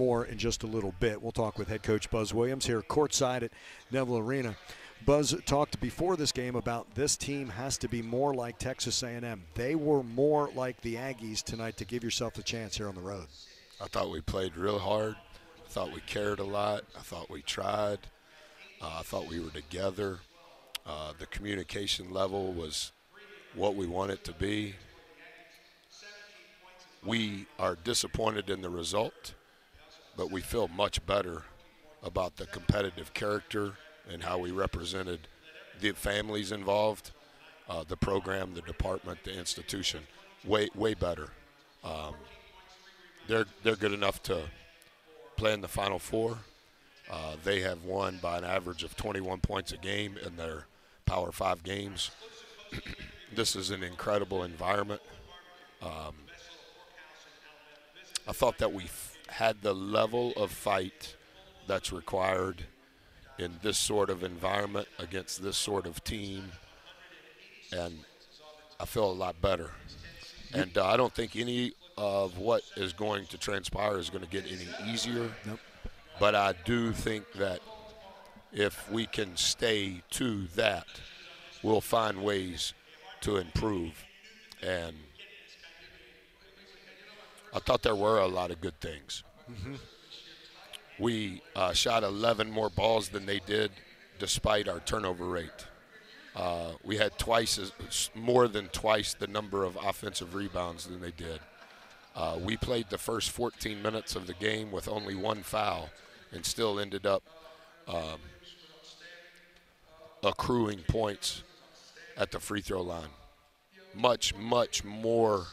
more in just a little bit. We'll talk with head coach Buzz Williams here courtside at Neville Arena. Buzz talked before this game about this team has to be more like Texas A&M. They were more like the Aggies tonight to give yourself a chance here on the road. I thought we played real hard. I thought we cared a lot. I thought we tried. I thought we were together. The communication level was what we want it to be. We are disappointed in the result, but we feel much better about the competitive character and how we represented the families involved, the program, the department, the institution. Way better. They're good enough to play in the Final Four. They have won by an average of 21 points a game in their Power 5 games. This is an incredible environment. I thought that we had the level of fight that's required in this sort of environment against this sort of team, and I feel a lot better. And I don't think any of what is going to transpire is going to get any easier. Nope. But I do think that if we can stay to that, we'll find ways to improve. And I thought there were a lot of good things. Mm-hmm. We shot 11 more balls than they did despite our turnover rate. We had more than twice the number of offensive rebounds than they did. We played the first 14 minutes of the game with only one foul and still ended up accruing points at the free throw line. Much, much more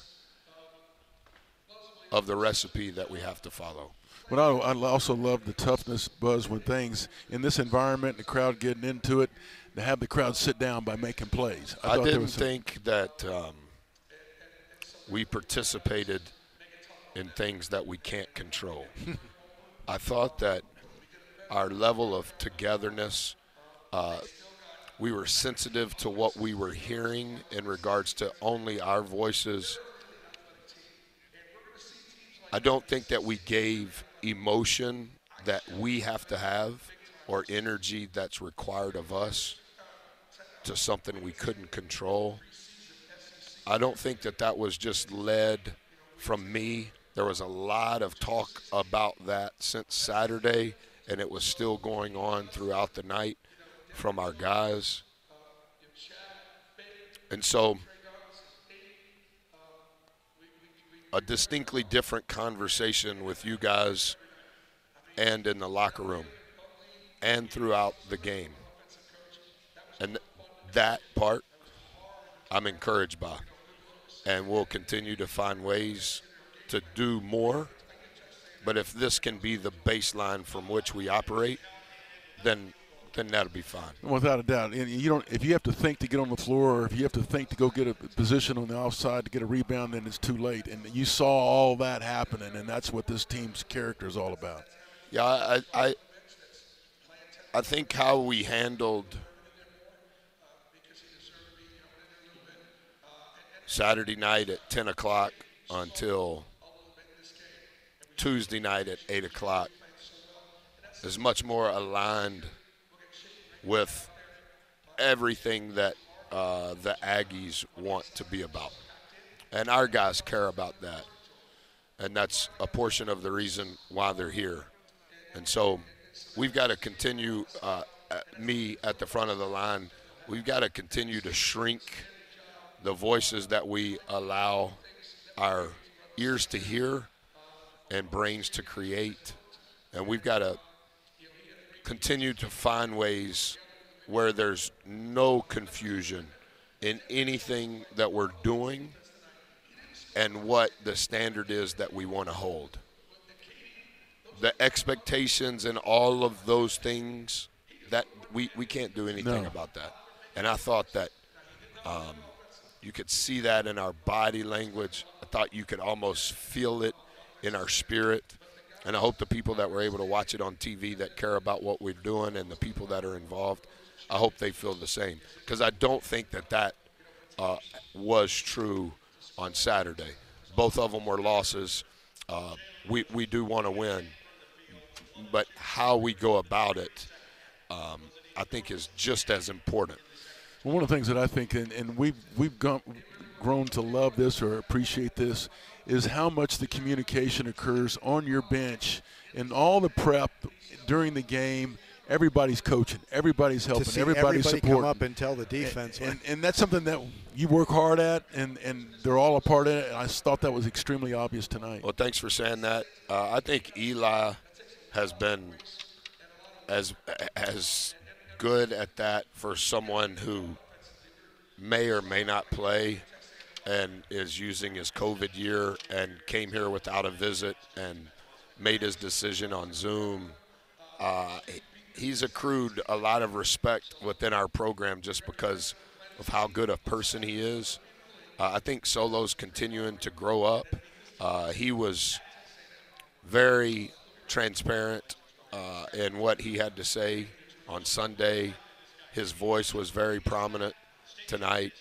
of the recipe that we have to follow. But I also love the toughness, Buzz, when things in this environment, the crowd getting into it, to have the crowd sit down by making plays. I didn't think that we participated in things that we can't control. I thought that our level of togetherness, we were sensitive to what we were hearing in regards to only our voices. I don't think that we gave emotion that we have to have or energy that's required of us to something we couldn't control. I don't think that that was just led from me. There was a lot of talk about that since Saturday, and it was still going on throughout the night from our guys. And so a distinctly different conversation with you guys and in the locker room and throughout the game. And that part I'm encouraged by. And we'll continue to find ways to do more. But if this can be the baseline from which we operate, then that'll be fine. Without a doubt. And if you have to think to get on the floor, or if you have to think to go get a position on the offside to get a rebound, then it's too late. And you saw all that happening, and that's what this team's character is all about. Yeah, I think how we handled Saturday night at 10 o'clock until Tuesday night at 8 o'clock is much more aligned with everything that the Aggies want to be about. And our guys care about that. And that's a portion of the reason why they're here. And so we've got to continue, me at the front of the line, we've got to continue to shrink the voices that we allow our ears to hear and brains to create. And we've got to continue to find ways where there's no confusion in anything that we're doing and what the standard is that we want to hold. The expectations and all of those things, that we can't do anything about that. And I thought that you could see that in our body language. I thought you could almost feel it in our spirit. And I hope the people that were able to watch it on TV that care about what we're doing and the people that are involved, I hope they feel the same. Because I don't think that was true on Saturday. Both of them were losses. We do want to win. but how we go about it, I think, is just as important. Well, one of the things that I think, and we've grown to love this or appreciate this, is how much the communication occurs on your bench and all the prep during the game. Everybody's coaching, everybody's helping, to see everybody's everybody supporting. come up and tell the defense. And that's something that you work hard at, and they're all a part of it. And I thought that was extremely obvious tonight. Well, thanks for saying that. I think Eli has been as good at that for someone who may or may not play and is using his COVID year and came here without a visit and made his decision on Zoom. He's accrued a lot of respect within our program just because of how good a person he is. I think Solo's continuing to grow up. He was very transparent in what he had to say on Sunday. His voice was very prominent tonight.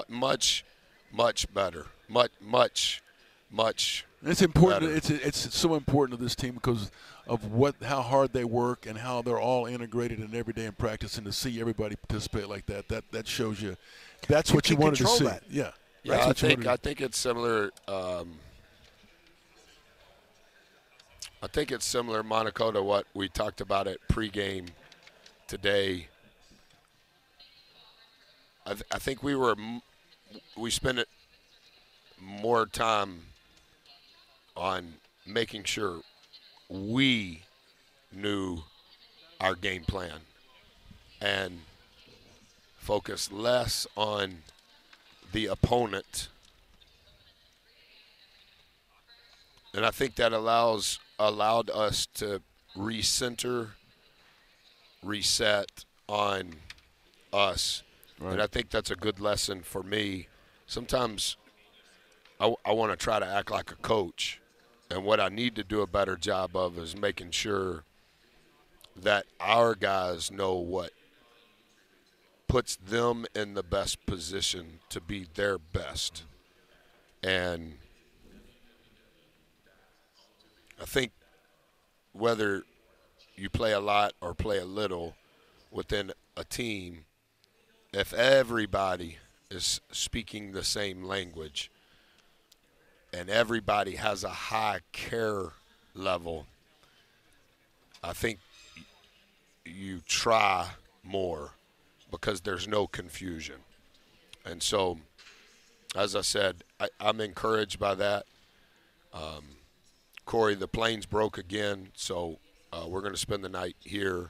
Much better. Much It's important. better. It's so important to this team because of how hard they work and how they're all integrated and every day in practice, and to see everybody participate like that shows you that's what you wanted to see. That. Yeah. Yeah, I think it's similar. I think it's similar, Monaco, to what we talked about at pregame today. I think we spent more time on making sure we knew our game plan and focus less on the opponent. And I think that allowed us to recenter, reset on us. Right. And I think that's a good lesson for me. Sometimes I want to try to act like a coach. And what I need to do a better job of is making sure that our guys know what puts them in the best position to be their best. And I think whether you play a lot or play a little within a team, if everybody is speaking the same language and everybody has a high care level, I think you try more because there's no confusion. And so, as I said, I'm encouraged by that. Corey, the plane's broke again, so we're going to spend the night here,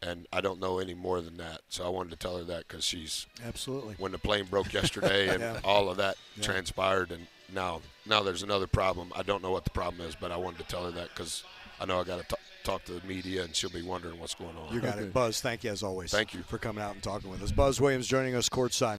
and I don't know any more than that. So I wanted to tell her that because she's absolutely, when the plane broke yesterday and all of that transpired, and now there's another problem. I don't know what the problem is, but I wanted to tell her that because I know I got to talk to the media, and she'll be wondering what's going on. You got it. Buzz, thank you as always. Thank you for coming out and talking with us. Buzz Williams joining us courtside.